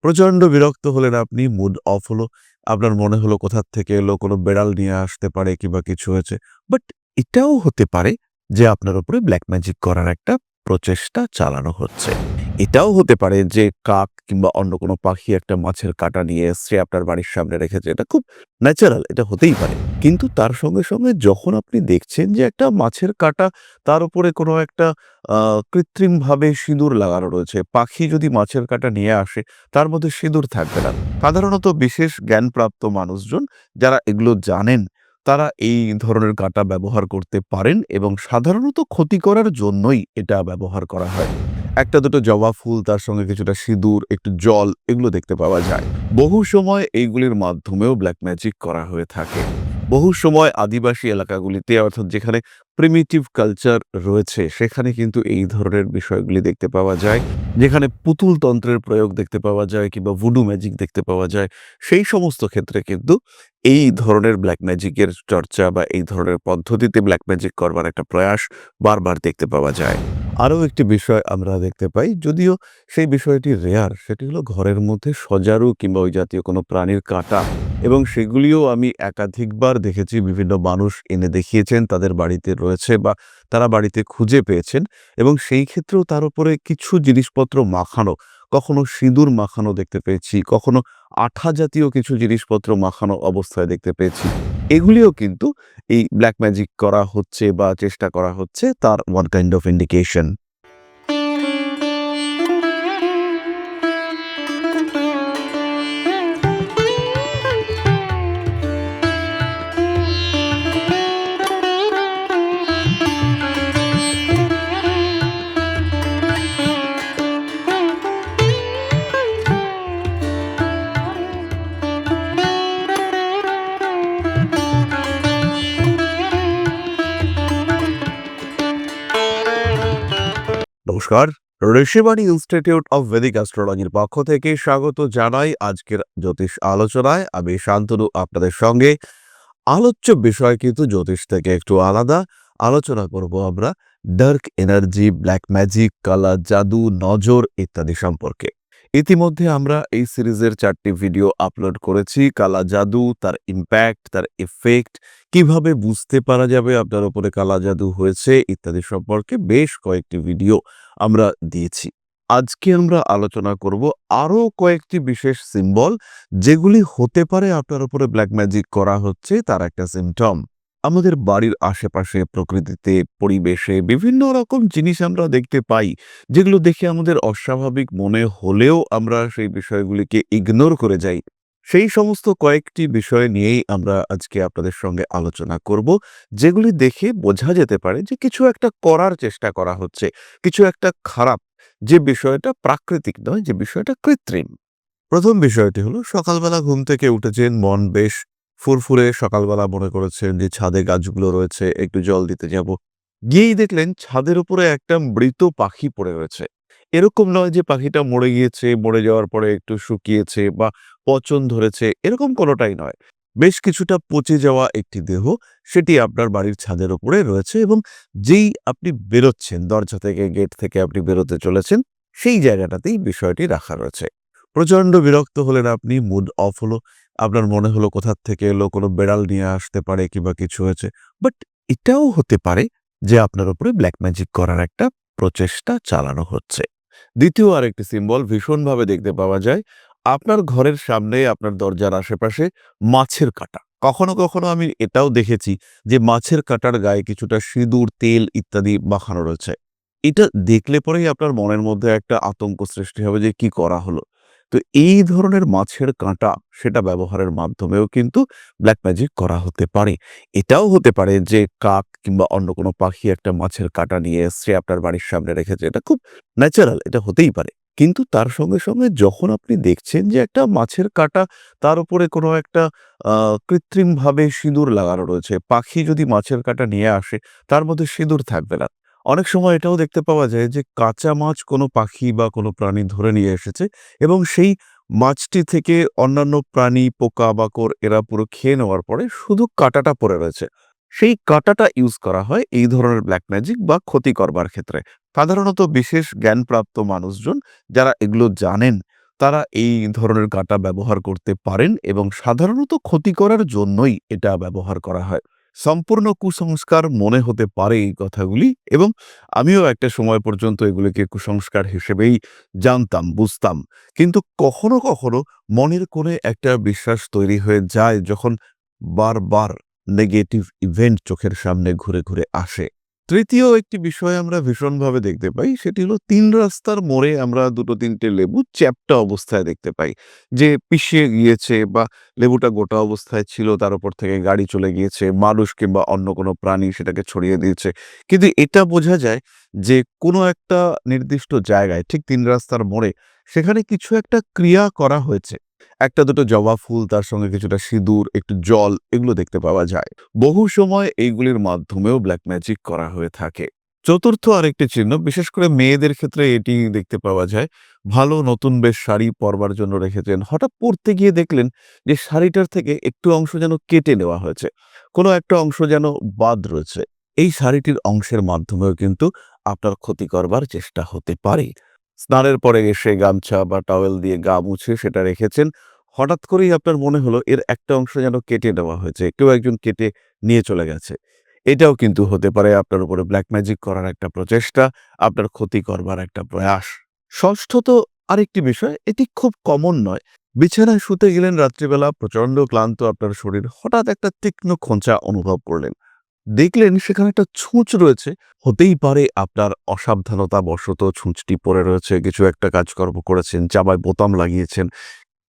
প্রচন্ড বিরক্ত হলেন আপনি, মুড অফ হলো। আপনার মনে হলো কোথা থেকে এলো, কোনো বেড়াল নিয়ে আসতে পারে কিংবা কিছু হয়েছে। বাট এটাও হতে পারে যে আপনার উপরে ব্লাক ম্যাজিক করার একটা প্রচেষ্টা চালানো হচ্ছে। এটাও হতে পারে যে কাক কিংবা অন্য কোনো পাখি একটা মাছের কাঁটা নিয়ে এসছে আপনার বাড়ির সামনে রেখেছে। এটা খুব ন্যাচারাল, এটা হতেই পারে। কিন্তু তার সঙ্গে যখন আপনি দেখছেন যে একটা মাছের কাঁটা, তার উপরে কোনো একটা আ কৃত্রিমভাবে সিঁদুর লাগানো রয়েছে। পাখি যদি মাছের কাঁটা নিয়ে আসে তার মধ্যে সিঁদুর থাকবে না। সাধারণত বিশেষ জ্ঞানপ্রাপ্ত মানুষজন যারা এগুলো জানেন, তারা এই ধরনের কাঁটা ব্যবহার করতে পারেন এবং সাধারণত ক্ষতি করার জন্যই এটা ব্যবহার করা হয়। একটা দুটো জবা ফুল, তার সঙ্গে কিছুটা সিঁদুর, একটু জল, এগুলো দেখতে পাওয়া যায়। বহু সময় এইগুলির মাধ্যমেও ব্ল্যাক ম্যাজিক করা হয়ে থাকে। বহু সময় আদিবাসী এলাকাগুলিতে, অর্থাৎ যেখানে প্রিমিটিভ কালচার রয়েছে, সেখানে কিন্তু এই ধরনের বিষয়গুলি দেখতে পাওয়া যায়। যেখানে পুতুল তন্ত্রের প্রয়োগ দেখতে পাওয়া যায় কিংবা ভুডু ম্যাজিক দেখতে পাওয়া যায়, সেই সমস্ত ক্ষেত্রে কিন্তু এই ধরনের ব্ল্যাক ম্যাজিকের চর্চা বা এই ধরনের পদ্ধতিতে ব্ল্যাক ম্যাজিক করবার একটা প্রয়াস বারবার দেখতে পাওয়া যায়। আরও একটি বিষয় আমরা দেখতে পাই, যদিও সেই বিষয়টি রেয়ার, সেটি হলো ঘরের মধ্যে সজারু কিংবা ওই জাতীয় কোনো প্রাণীর কাঁটা, এবং সেগুলিও আমি একাধিকবার দেখেছি। বিভিন্ন মানুষ এনে দেখিয়েছেন তাদের বাড়িতে রয়েছে বা তারা বাড়িতে খুঁজে পেয়েছেন, এবং সেই ক্ষেত্রেও তার উপরে কিছু জিনিসপত্র মাখানো, কখনো সিঁদুর মাখানো দেখতে পেয়েছি, কখনো আঠা জাতীয় কিছু জিনিসপত্র মাখানো অবস্থায় দেখতে পেয়েছি। এগুলিও কিন্তু এই ব্ল্যাক ম্যাজিক করা হচ্ছে বা চেষ্টা করা হচ্ছে, তার ওয়ান কাইন্ড অফ ইন্ডিকেশন। নমস্কার, ঋষিবাণী ইনস্টিটিউট অফ ভেদিক অ্যাস্ট্রোলজির পক্ষ থেকে স্বাগত জানাই আজকের জ্যোতিষ আলোচনায়। আমি শান্তনু আপনাদের সঙ্গে। আলোচ্য বিষয় কিন্তু জ্যোতিষ থেকে একটু আলাদা। আলোচনা করব আমরা ডার্ক এনার্জি, ব্ল্যাক ম্যাজিক, কালা জাদু, নজর ইত্যাদি সম্পর্কে। ইতিমধ্যে আমরা এই সিরিজের 4টি ভিডিও আপলোড করেছি। কালা জাদু, তার ইমপ্যাক্ট, তার ইফেক্ট, কিভাবে বুঝতে পারা যাবে আপনার উপরে কালা জাদু হয়েছে ইত্যাদি সম্পর্কে বেশ কয়েকটি ভিডিও আমরা দিয়েছি। আজকে আমরা আলোচনা করব আরও কয়েকটি বিশেষ সিম্বল, যেগুলি হতে পারে আপনার উপরে ব্ল্যাক ম্যাজিক করা হচ্ছে তার একটা সিম্পটম। আমাদের বাড়ির আশেপাশে, প্রকৃতিতে, পরিবেশে বিভিন্ন রকম জিনিস আমরা দেখতে পাই, যেগুলো দেখে আমাদের অস্বাভাবিক মনে হলেও আমরা সেই বিষয়গুলিকে ইগনোর করে যাই। সেই সমস্ত কয়েকটি বিষয় নিয়েই আমরা আজকে আপনাদের সঙ্গে আলোচনা করব, যেগুলি দেখে বোঝা যেতে পারে যে কিছু একটা করার চেষ্টা করা হচ্ছে, কিছু একটা খারাপ, যে বিষয়টা প্রাকৃতিক নয়, যে বিষয়টা কৃত্রিম। প্রথম বিষয়টি হলো, সকালবেলা ঘুম থেকে উঠেছেন, মন বেশ ফুরফুরে, সকালবেলা মনে করেছেন যে ছাদে গাছগুলো রয়েছে, একটু জল দিতে যাব। গিয়েই দেখলেন ছাদের উপরে একটা মৃত পাখি পড়ে রয়েছে। এরকম নয় যে পাখিটা মরে গিয়েছে, মরে যাওয়ার পরে একটু শুকিয়েছে বা পচন ধরেছে, এরকম কোনোটাই নয়। বেশ কিছুটা পচে যাওয়া একটি দেহ, সেটি আপনার বাড়ির ছাদের উপরে রয়েছে, এবং যেই আপনি বেরোচ্ছেন, দরজা থেকে, গেট থেকে আপনি বেরোতে চলেছেন, সেই জায়গাটাতেই বিষয়টি রাখা রয়েছে। প্রচন্ড বিরক্ত হলেন আপনি, মুড অফ হলো। আপনার মনে হলো কোথা থেকে এলো, কোনো বেড়াল নিয়ে আসতে পারে কিংবা কিছু হয়েছে। বাট এটাও হতে পারে যে আপনার উপরে ব্ল্যাক ম্যাজিক করার একটা প্রচেষ্টা চালানো হচ্ছে। দ্বিতীয় আরেকটি সিম্বল ভীষণভাবে দেখতে পাওয়া যায়, আপনার ঘরের সামনে, আপনার দরজার আশেপাশে মাছের কাঁটা। কখনো কখনো আমি এটাও দেখেছি যে মাছের কাঁটার গায়ে কিছুটা সিঁদুর, তেল ইত্যাদি মাখানো রয়েছে। এটা দেখলে পরেই আপনার মনের মধ্যে একটা আতঙ্ক সৃষ্টি হবে যে কি করা হলো। তো এই ধরনের মাছের কাঁটা, সেটা ব্যবহারের মাধ্যমেও কিন্তু ব্ল্যাক ম্যাজিক করা হতে পারে। এটাও হতে পারে যে কাক কিংবা অন্য কোনো পাখি একটা মাছের কাঁটা নিয়ে এসছে আপনার বাড়ির সামনে রেখেছে। এটা খুব ন্যাচারাল, এটা হতেই পারে। কিন্তু তার সঙ্গে যখন আপনি দেখছেন যে একটা মাছের কাঁটা, তার উপরে কোনো একটা আ কৃত্রিমভাবে সিঁদুর লাগানো রয়েছে। পাখি যদি মাছের কাঁটা নিয়ে আসে, তার মধ্যে সিঁদুর থাকবে না। অনেক সময় এটাও দেখতে পাওয়া যায় যে কাঁচা মাছ কোনো পাখি বা কোনো প্রাণী ধরে নিয়ে এসেছে, এবং সেই মাছটি থেকে অন্যান্য প্রাণী, পোকামাকড় এরা পুরো খেয়ে নেওয়ার পরে শুধু কাঁটাটা পড়ে রয়েছে। সেই কাঁটাটা ইউজ করা হয় এই ধরনের ব্ল্যাক ম্যাজিক বা ক্ষতি করবার ক্ষেত্রে। সাধারণত বিশেষ জ্ঞানপ্রাপ্ত মানুষজন যারা এগুলো জানেন, তারা এই ধরনের কাঁটা ব্যবহার করতে পারেন এবং সাধারণত ক্ষতি করার জন্যই এটা ব্যবহার করা হয়। সম্পূর্ণ কুসংস্কার মনে হতে পারে এই কথাগুলি এবং আমিও একটা সময় পর্যন্ত এগুলিকে কুসংস্কার হিসেবেই জানতাম, বুঝতাম। কিন্তু কখনো, কখনো মনের কোণে একটা বিশ্বাস তৈরি হয়ে যায় যখন বারবার নেগেটিভ ইভেন্ট চোখের সামনে ঘুরে, ঘুরে আসে। তৃতীয় একটি বিষয় আমরা ভীষণভাবে দেখতে পাই, সেটি হলো ৩ রাস্তার মোড়ে আমরা ২-৩টে লেবু চ্যাপ্টা অবস্থায় দেখতে পাই। যে পিষিয়ে গিয়েছে বা লেবুটা গোটা অবস্থায় ছিল, তার উপর থেকে গাড়ি চলে গিয়েছে, মানুষ কিংবা অন্য কোনো প্রাণী সেটাকে ছড়িয়ে দিয়েছে। কিন্তু এটা বোঝা যায় যে কোনো একটা নির্দিষ্ট জায়গায় ঠিক ৩ রাস্তার মোড়ে সেখানে কিছু একটা ক্রিয়া করা হয়েছে। ১টা-২টো জবা ফুল, তার সঙ্গে কিছুটা সিঁদুর, একটু জল এগুলো দেখতে পাওয়া যায়। বহু সময় এইগুলির মাধ্যমেও ব্ল্যাক ম্যাজিক করা হয়ে থাকে। চতুর্থ আরেকটি চিহ্ন, বিশেষ করে মেয়েদের ক্ষেত্রে এটি দেখতে পাওয়া যায়। ভালো নতুন বেশ শাড়ি পরবার জন্য রেখেছেন। হঠাৎ পরতে গিয়ে দেখলেন যে শাড়িটার থেকে একটু অংশ যেন কেটে নেওয়া হয়েছে। কোনো একটা অংশ যেন বাদ রয়েছে। এই শাড়িটির অংশের মাধ্যমেও কিন্তু আপনার ক্ষতি করবার চেষ্টা হতে পারে। স্নানের পরে এসে গামছা বা টাওয়েল দিয়ে গা মুছে সেটা রেখেছেন। হঠাৎ করেই আপনার মনে হলো এর একটা অংশ যেন কেটে নেওয়া হয়েছে। কেউ একজন কেটে নিয়ে চলে গেছে। এটাও কিন্তু হতে পারে আপনার উপরে ব্ল্যাক ম্যাজিক করার একটা প্রচেষ্টা, আপনার ক্ষতি করবার একটা প্রয়াস। ষষ্ঠত আরেকটি বিষয়, এটি খুব কমন নয়। বিছানায় শুতে গেলেন রাত্রিবেলা, প্রচন্ড ক্লান্ত আপনার শরীর, হঠাৎ একটা তীক্ষ্ণ খোঁচা অনুভব করলেন। দেখলেন সেখানে একটা ছুঁচ রয়েছে। হতেই পারে আপনার অসাবধানতা বশত ছুঁচটি পড়ে রয়েছে, কিছু একটা কাজকর্ম করেছেন, জামায় বোতাম লাগিয়েছেন।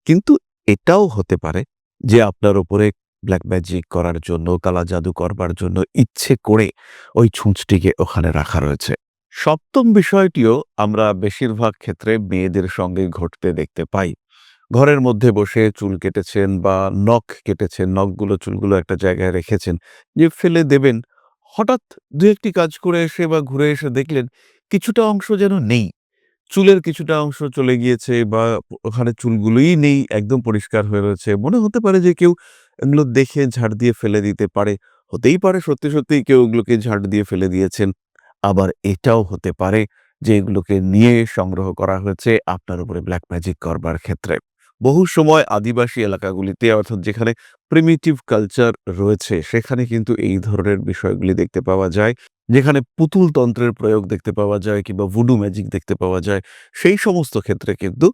কিন্তু এটাও হতে পারে যে আপনার উপরে ব্ল্যাক ম্যাজিক করার জন্য, কালা জাদু করবার জন্য ইচ্ছে করে ওই ছুঁচটিকে ওখানে রাখা রয়েছে। সপ্তম বিষয়টিও আমরা বেশিরভাগ ক্ষেত্রে মেয়েদের সঙ্গে ঘটতে দেখতে পাই। ঘরের মধ্যে বসে চুল কেটেছেন বা নখ কেটেছেন, নখগুলো চুলগুলো একটা জায়গায় রেখেছেন, যে ফেলে দেবেন। হঠাৎ ২-১টি কাজ করে এসে বা ঘুরে এসে দেখলেন কিছুটা অংশ যেন নেই। চুলের কিছুটা অংশ চলে গিয়েছে বা ওখানে চুলগুলোই নেই, একদম পরিষ্কার হয়ে রয়েছে। মনে হতে পারে যে কেউ এগুলো দেখে ঝাড় দিয়ে ফেলে দিতে পারে। হতেই পারে সত্যি, সত্যিই কেউ এগুলোকে ঝাড় দিয়ে ফেলে দিয়েছেন। আবার এটাও হতে পারে যে এগুলোকে নিয়ে সংগ্রহ করা হয়েছে আপনার উপরে ব্ল্যাক ম্যাজিক করবার ক্ষেত্রে। বহু সময় আদিবাসী এলাকাগুলিতে, অর্থাৎ যেখানে প্রিমিটিভ কালচার রয়েছে, সেখানে কিন্তু এই ধরনের বিষয়গুলি দেখতে পাওয়া যায়। যেখানে পুতুল তন্ত্রের প্রয়োগ দেখতে পাওয়া যায় কিংবা ভুডু ম্যাজিক দেখতে পাওয়া যায়, সেই সমস্ত ক্ষেত্রে কিন্তু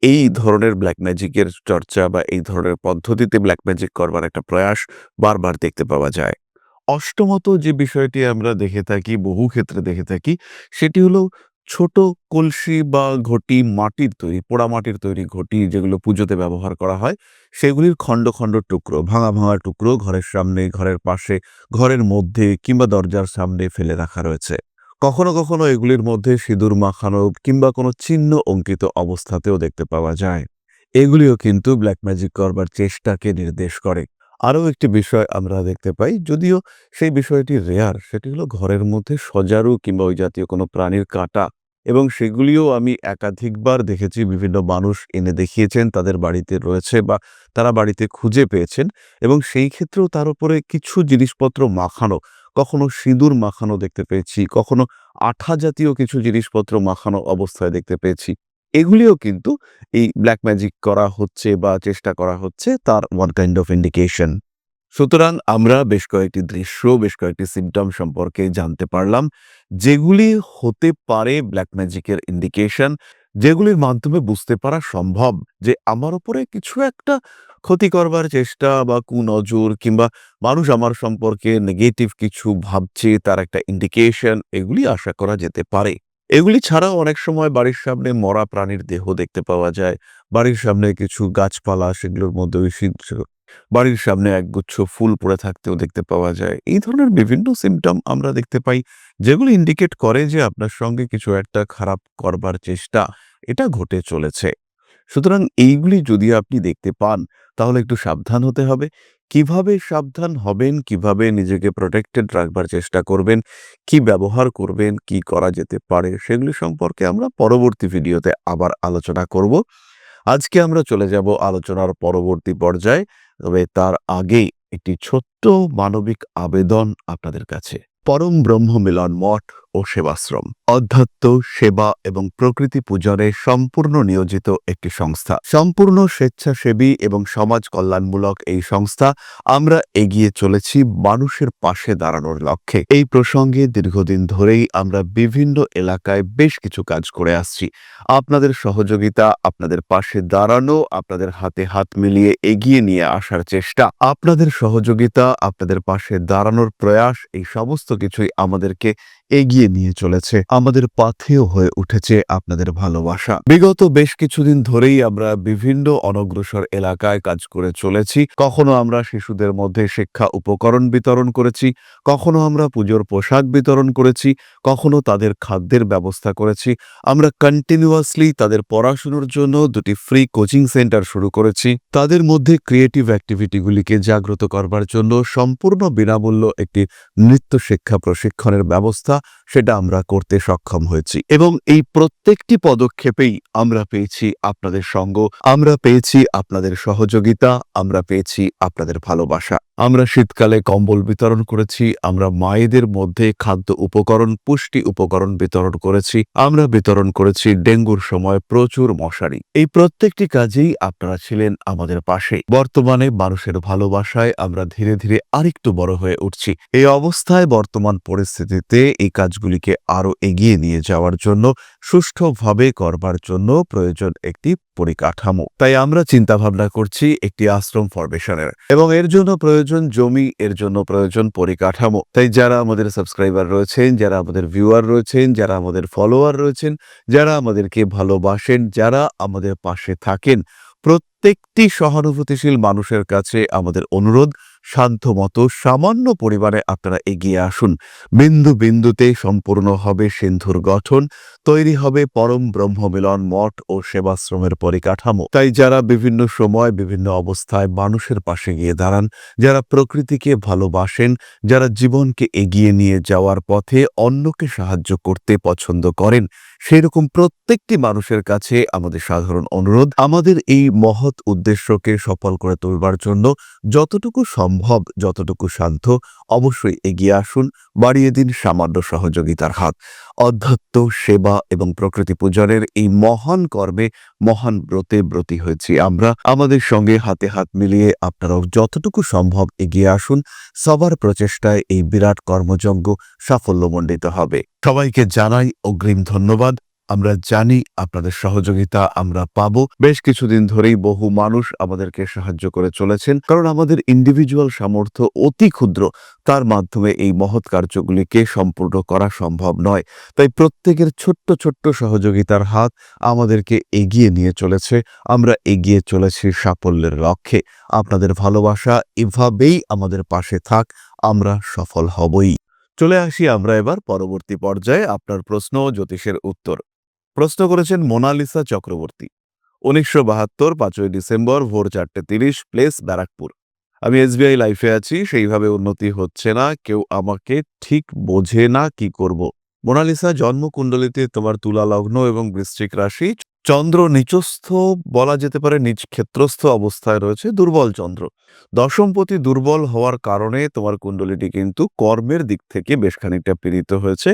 এই ধরনের ব্ল্যাক ম্যাজিকের চর্চা বা এই ধরনের পদ্ধতিতে ব্ল্যাক ম্যাজিক করবার একটা প্রয়াস বারবার দেখতে পাওয়া যায়। অষ্টমত যে বিষয়টি আমরা দেখে থাকি, বহু ক্ষেত্রে দেখে থাকি, সেটি হলো ছোট কলসি বা ঘটি, মাটির তৈরি, পোড়ামাটির তৈরি ঘটি যেগুলো পুজোতে ব্যবহার করা হয়, সেগুলির খণ্ড, খণ্ড টুকরো, ভাঙা, ভাঙা টুকরো ঘরের সামনে, ঘরের পাশে, ঘরের মধ্যে কিংবা দরজার সামনে ফেলে রাখা রয়েছে। কখনো, কখনো এগুলির মধ্যে সিঁদুর মাখানো কিংবা কোনো চিহ্ন অঙ্কিত অবস্থাতেও দেখতে পাওয়া যায়। এগুলিও কিন্তু ব্ল্যাক ম্যাজিক করবার চেষ্টাকে নির্দেশ করে। আরও একটি বিষয় আমরা দেখতে পাই, যদিও সেই বিষয়টি রেয়ার, সেটি হলো ঘরের মধ্যে সজারু কিংবা ওই জাতীয় কোনো প্রাণীর কাঁটা, এবং সেগুলিও আমি একাধিকবার দেখেছি। বিভিন্ন মানুষ এনে দেখিয়েছেন তাদের বাড়িতে রয়েছে বা তারা বাড়িতে খুঁজে পেয়েছেন, এবং সেই ক্ষেত্রেও তার উপরে কিছু জিনিসপত্র মাখানো, কখনো সিঁদুর মাখানো দেখতে পেয়েছি, কখনো আঠা জাতীয় কিছু জিনিসপত্র মাখানো অবস্থায় দেখতে পেয়েছি। এগুলিও কিন্তু এই ব্ল্যাক ম্যাজিক করা হচ্ছে বা চেষ্টা করা হচ্ছে তার ওয়ান কাইন্ড অফ ইন্ডিকেশন। সুতরাং আমরা বেশ কয়েকটি দৃশ্য, বেশ কয়েকটি সিম্পটম সম্পর্কে জানতে পারলাম, যেগুলি হতে পারে ব্ল্যাক ম্যাজিকের ইন্ডিকেশন, যেগুলির মাধ্যমে বুঝতে পারা সম্ভব যে আমার উপরে কিছু একটা ক্ষতি করবার চেষ্টা বা কুনজর কিংবা মানুষ আমার সম্পর্কে নেগেটিভ কিছু ভাবছে, তার একটা ইন্ডিকেশন এগুলি আশা করা যেতে পারে। এগুলি ছাড়াও অনেক সময় বাড়ির সামনে মরা প্রাণীর দেহ দেখতে পাওয়া যায়। বাড়ির সামনে কিছু গাছপালা, সেগুলোর মধ্যে ঐশ্বর্য, বাড়ির সামনে একগুচ্ছ ফুল পড়ে থাকতেও দেখতে পাওয়া যায়। এই ধরনের বিভিন্ন সিম্পটম আমরা দেখতে পাই, যেগুলো ইন্ডিকেট করে যে আপনার সঙ্গে কিছু একটা খারাপ করবার চেষ্টা এটা ঘটে চলেছে। সুতরাং এইগুলি যদি আপনি দেখতে পান, তাহলে একটু সাবধান হতে হবে। কিভাবে সাবধান হবেন, কিভাবে নিজেকে প্রটেক্টেড রাখবার চেষ্টা করবেন, কি ব্যবহার করবেন, কি করা যেতে পারে, সেগুলি সম্পর্কে আমরা পরবর্তী ভিডিওতে আবার আলোচনা করব। আজকে আমরা চলে যাব আলোচনার পরবর্তী পর্যায়ে। তবে তার আগে একটি ছোট্ট মানবিক আবেদন আপনাদের কাছে। পরম ব্রহ্ম মিলন মঠ ও সেবাশ্রম অধ্যাত্ম, সেবা এবং প্রকৃতি পূজনে সম্পূর্ণ নিয়োজিত একটি সংস্থা। সম্পূর্ণ স্বেচ্ছাসেবী এবং সমাজ কল্যাণমূলক এই সংস্থা আমরা এগিয়ে চলেছি মানুষের পাশে দাঁড়ানোর লক্ষ্যে। এই প্রসঙ্গে দীর্ঘদিন ধরেই আমরা বিভিন্ন এলাকায় বেশ কিছু কাজ করে আসছি। আপনাদের সহযোগিতা, আপনাদের পাশে দাঁড়ানো, আপনাদের হাতে হাত মিলিয়ে এগিয়ে নিয়ে আসার চেষ্টা, আপনাদের সহযোগিতা, আপনাদের পাশে দাঁড়ানোর প্রয়াস, এই সমস্ত কিছুই আমাদেরকে এগিয়ে নিয়ে চলেছে। আমাদের পাথেয় হয়ে উঠেছে আপনাদের ভালোবাসা। বিগত বেশ কিছুদিন ধরেই আমরা বিভিন্ন অনগ্রসর এলাকায় কাজ করে চলেছি। কখনো আমরা শিশুদের মধ্যে শিক্ষা উপকরণ বিতরণ করেছি, কখনো আমরা পুজোর পোশাক বিতরণ করেছি, কখনো তাদের খাদ্যের ব্যবস্থা করেছি। আমরা কন্টিনিউয়াসলি তাদের পড়াশোনার জন্য 2টি ফ্রি কোচিং সেন্টার শুরু করেছি। তাদের মধ্যে ক্রিয়েটিভ অ্যাক্টিভিটিগুলিকে জাগ্রত করবার জন্য সম্পূর্ণ বিনামূল্য একটি নৃত্য শিক্ষা প্রশিক্ষণের ব্যবস্থা, সেটা আমরা করতে সক্ষম হয়েছি। এবং এই প্রত্যেকটি পদক্ষেপেই আমরা পেয়েছি আপনাদের সঙ্গ, আমরা পেয়েছি আপনাদের সহযোগিতা, আমরা পেয়েছি আপনাদের ভালোবাসা। আমরা শীতকালে কম্বল বিতরণ করেছি, আমরা মায়েদের মধ্যে খাদ্য উপকরণ, পুষ্টি উপকরণ বিতরণ করেছি, আমরা বিতরণ করেছি ডেঙ্গুর সময় প্রচুর মশারি। এই প্রত্যেকটি কাজেই আপনারা ছিলেন আমাদের পাশে। বর্তমানে মানুষের ভালোবাসায় আমরা ধীরে ধীরে আরেকটু বড় হয়ে উঠছি। এই অবস্থায় বর্তমান পরিস্থিতিতে এই কাজগুলিকে আরো এগিয়ে নিয়ে যাওয়ার জন্য, সুষ্ঠুভাবে করবার জন্য প্রয়োজন একটি পরিকাঠামো। তাই আমরা চিন্তা ভাবনা করছি একটি আশ্রম ফরমেশনের, এবং এর জন্য প্রয়োজন জমি, এর জন্য প্রয়োজন পরিকাঠামো। তাই যারা আমাদের সাবস্ক্রাইবার রয়েছেন, যারা আমাদের ভিউয়ার রয়েছেন, যারা আমাদের ফলোয়ার রয়েছেন, যারা আমাদেরকে ভালোবাসেন, যারা আমাদের পাশে থাকেন, প্রত্যেকটি সহানুভূতিশীল মানুষের কাছে আমাদের অনুরোধ, সাধ্যমতো সামান্য পরিমাণে আপনারা এগিয়ে আসুন। বিন্দু বিন্দুতে সম্পূর্ণ হবে সিন্ধুর গঠন, তৈরি হবে পরম ব্রহ্মমিলন মঠ ও সেবাশ্রমের পরিকাঠামো। তাই যারা বিভিন্ন সময় বিভিন্ন অবস্থায় মানুষের পাশে গিয়ে দাঁড়ান, যারা প্রকৃতিকে ভালোবাসেন, যারা জীবনকে এগিয়ে নিয়ে যাওয়ার পথে অন্যকে সাহায্য করতে পছন্দ করেন, সেরকম প্রত্যেকটি মানুষের কাছে আমাদের সাধারণ অনুরোধ, আমাদের এই মহৎ উদ্দেশ্যকে সফল করে তুলবার জন্য যতটুকু সম্ভব, যতটুকু সাধ্য, অবশ্যই এগিয়ে আসুন, বাড়িয়ে দিন সামান্য সহযোগিতার হাত। অধ্যাত্ম, সেবা এবং প্রকৃতি পূজনের এই মহান কর্মে, মহান ব্রতে ব্রতী হয়েছি আমরা। আমাদের সঙ্গে হাতে হাত মিলিয়ে আপনারাও যতটুকু সম্ভব এগিয়ে আসুন। সবার প্রচেষ্টায় এই বিরাট কর্মযজ্ঞ সাফল্যমণ্ডিত হবে। সবাইকে জানাই অগ্রিম ধন্যবাদ। আমরা জানি আপনাদের সহযোগিতা আমরা পাবো। বেশ কিছুদিন ধরেই বহু মানুষ আমাদেরকে সাহায্য করে চলেছেন, কারণ আমাদের ইন্ডিভিজুয়াল সামর্থ্য অতি ক্ষুদ্র, তার মাধ্যমে এই মহৎ কার্যগুলিকে সম্পূর্ণ করা সম্ভব নয়। তাই প্রত্যেকের ছোট্ট ছোট্ট সহযোগিতার হাত আমাদেরকে এগিয়ে নিয়ে চলেছে। আমরা এগিয়ে চলেছি সাফল্যের লক্ষ্যে। আপনাদের ভালোবাসা এভাবেই আমাদের পাশে থাক, আমরা সফল হবই। চলে আসি আমরা এবার পরবর্তী পর্যায়ে আপনার প্রশ্ন ও জ্যোতিষের উত্তর। প্রশ্ন করেছেন মোনালিসা চক্রবর্তী। 1972 5ই ডিসেম্বর ভোর 4:30 প্লেস ব্যারাকপুর। আমি এসবিআই লাইফে আছি, সেইভাবে উন্নতি হচ্ছে না, কেউ আমাকে ঠিক বোঝে না, কি করব। মোনালিসা, জন্মকুণ্ডলিতে তোমার তুলা লগ্ন এবং বৃশ্চিক রাশি, চন্দ্র নিচস্থ, বলা যেতে পারে নিজ ক্ষেত্রস্থ অবস্থায় রয়েছে, দুর্বল চন্দ্র। দশমপতি দুর্বল হওয়ার কারণে তোমার কুণ্ডলিটি কিন্তু কর্মের দিক থেকে বেশ খানিকটা পীড়িত হয়েছে।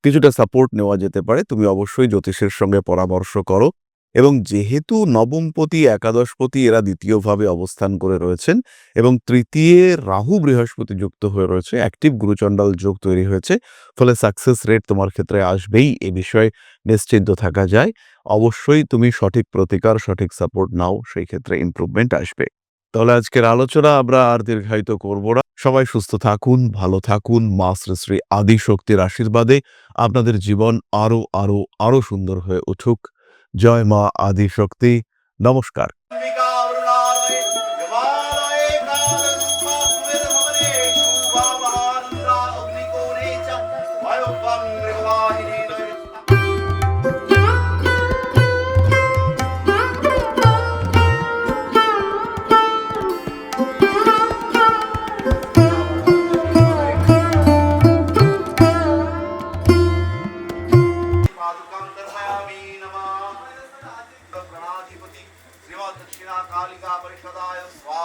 কিছুটা সাপোর্ট নেওয়া যেতে পারে। তুমি অবশ্যই জ্যোতিষের সঙ্গে পরামর্শ করো। এবং যেহেতু নবমপতি, একাদশপতি এরা দ্বিতীয়ভাবে অবস্থান করে রয়েছেন, এবং তৃতীয় রাহু বৃহস্পতি যুক্ত হয়ে রয়েছে, অ্যাক্টিভ গুরুচণ্ডাল যোগ তৈরি হয়েছে, ফলে সাকসেস রেট তোমার ক্ষেত্রে আসবেই, এ বিষয়ে নিশ্চিন্ত থাকা যায়। অবশ্যই তুমি সঠিক প্রতিকার, সঠিক সাপোর্ট নাও, সেই ক্ষেত্রে ইমপ্রুভমেন্ট আসবে। তাহলে আজকের আলোচনা আমরা আর দীর্ঘায়িত করব না। সবাই সুস্থ থাকুন, ভালো থাকুন। মা শ্রী শ্রী আদি শক্তির আশীর্বাদে আপনাদের জীবন আরো আরো আরো সুন্দর হয়ে উঠুক। জয় মা আদি শক্তি। নমস্কার। दक्षिणा कालिका परिषदाय स्वाहा।